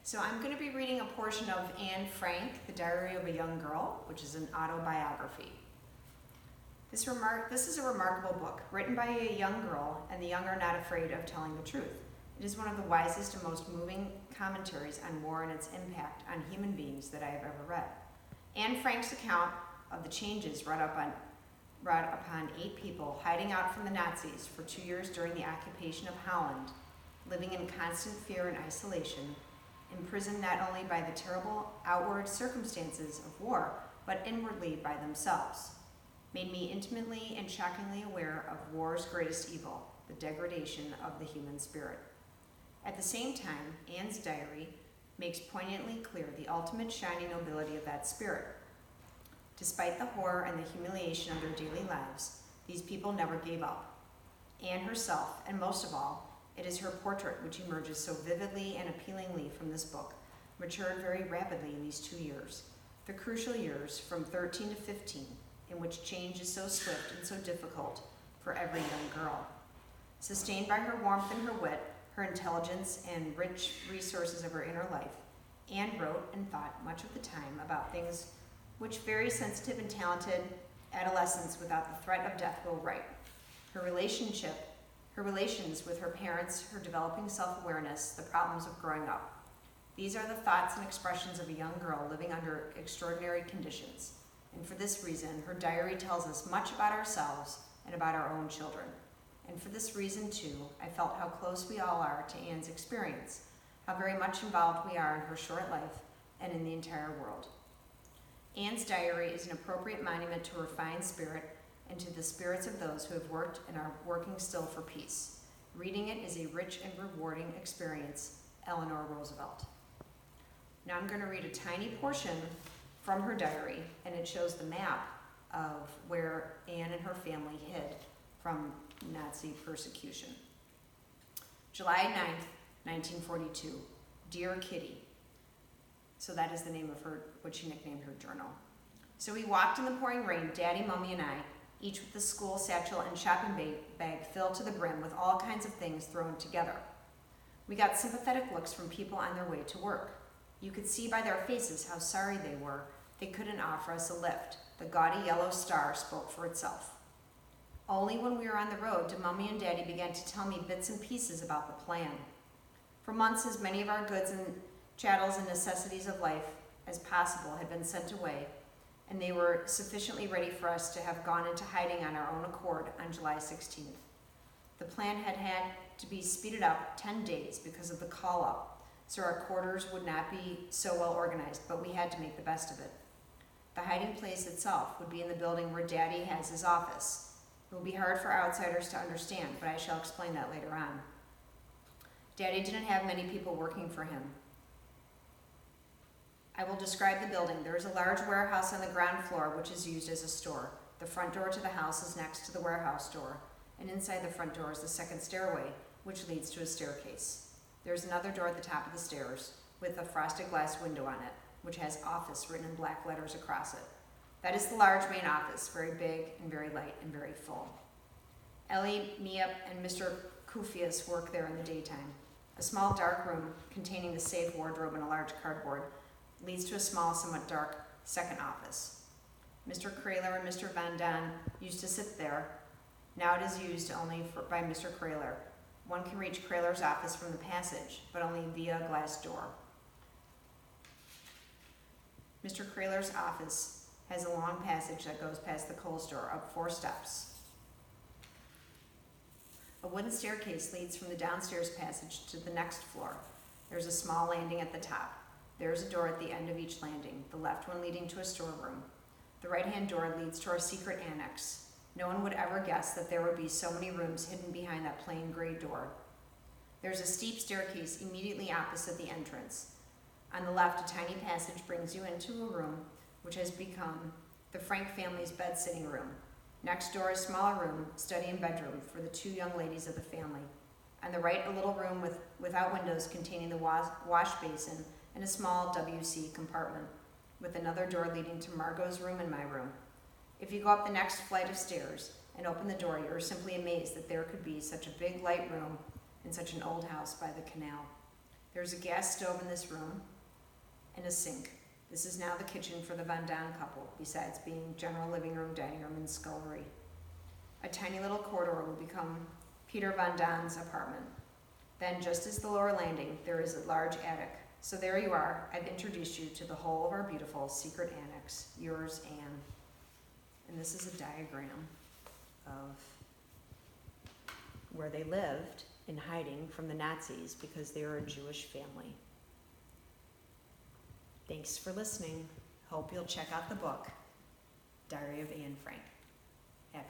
So I'm going to be reading a portion of Anne Frank, The Diary of a Young Girl, which is an autobiography. This is a remarkable book, written by a young girl, and the young are not afraid of telling the truth. It is one of the wisest and most moving commentaries on war and its impact on human beings that I have ever read. Anne Frank's account of the changes brought upon 8 people hiding out from the Nazis for 2 years during the occupation of Holland, living in constant fear and isolation, imprisoned not only by the terrible outward circumstances of war, but inwardly by themselves, made me intimately and shockingly aware of war's greatest evil, the degradation of the human spirit. At the same time, Anne's diary makes poignantly clear the ultimate shining nobility of that spirit. Despite the horror and the humiliation of their daily lives, these people never gave up. Anne herself, and most of all, it is her portrait which emerges so vividly and appealingly from this book, matured very rapidly in these 2 years, the crucial years from 13 to 15, in which change is so swift and so difficult for every young girl. Sustained by her warmth and her wit, her intelligence and rich resources of her inner life, Anne wrote and thought much of the time about things which very sensitive and talented adolescents without the threat of death will write. Her relations with her parents, her developing self-awareness, the problems of growing up. These are the thoughts and expressions of a young girl living under extraordinary conditions. And for this reason, her diary tells us much about ourselves and about our own children. And for this reason, too, I felt how close we all are to Anne's experience, how very much involved we are in her short life and in the entire world. Anne's diary is an appropriate monument to a refined spirit and to the spirits of those who have worked and are working still for peace. Reading it is a rich and rewarding experience. Eleanor Roosevelt. Now I'm going to read a tiny portion from her diary, and it shows the map of where Anne and her family hid from Nazi persecution. July 9th, 1942. Dear Kitty. So that is the name of her, what she nicknamed her journal. So we walked in the pouring rain, Daddy, Mommy, and I, each with the school satchel and shopping bag filled to the brim with all kinds of things thrown together. We got sympathetic looks from people on their way to work. You could see by their faces how sorry they were they couldn't offer us a lift. The gaudy yellow star spoke for itself. Only when we were on the road did Mommy and Daddy begin to tell me bits and pieces about the plan. For months, as many of our goods and chattels and necessities of life as possible had been sent away, and they were sufficiently ready for us to have gone into hiding on our own accord on July 16th. The plan had to be speeded up 10 days because of the call-up, so our quarters would not be so well organized, but we had to make the best of it. The hiding place itself would be in the building where Daddy has his office. It will be hard for outsiders to understand, but I shall explain that later on. Daddy didn't have many people working for him. I will describe the building. There is a large warehouse on the ground floor which is used as a store. The front door to the house is next to the warehouse door, and inside the front door is the second stairway, which leads to a staircase. There is another door at the top of the stairs with a frosted glass window on it, which has office written in black letters across it. That is the large main office, very big and very light and very full. Ellie, Mia, and Mr. Kufias work there in the daytime. A small dark room containing the safe wardrobe and a large cardboard leads to a small, somewhat dark second office. Mr. Kraler and Mr. Van Daan used to sit there. Now it is used only by Mr. Kraler. One can reach Kraler's office from the passage, but only via a glass door. Mr. Kraler's office has a long passage that goes past the coal store up 4 steps. A wooden staircase leads from the downstairs passage to the next floor. There's a small landing at the top. There is a door at the end of each landing, the left one leading to a storeroom. The right-hand door leads to our secret annex. No one would ever guess that there would be so many rooms hidden behind that plain gray door. There's a steep staircase immediately opposite the entrance. On the left, a tiny passage brings you into a room which has become the Frank family's bed-sitting room. Next door, a smaller room, study and bedroom for the 2 young ladies of the family. On the right, a little room without windows containing the wash basin and a small WC compartment, with another door leading to Margot's room and my room. If you go up the next flight of stairs and open the door, you are simply amazed that there could be such a big light room in such an old house by the canal. There's a gas stove in this room and a sink. This is now the kitchen for the Van Daan couple, besides being general living room, dining room, and scullery. A tiny little corridor will become Peter Van Daan's apartment. Then, just as the lower landing, there is a large attic. So there you are. I've introduced you to the whole of our beautiful secret annex, yours, Anne. And this is a diagram of where they lived in hiding from the Nazis because they were a Jewish family. Thanks for listening. Hope you'll check out the book, Diary of Anne Frank.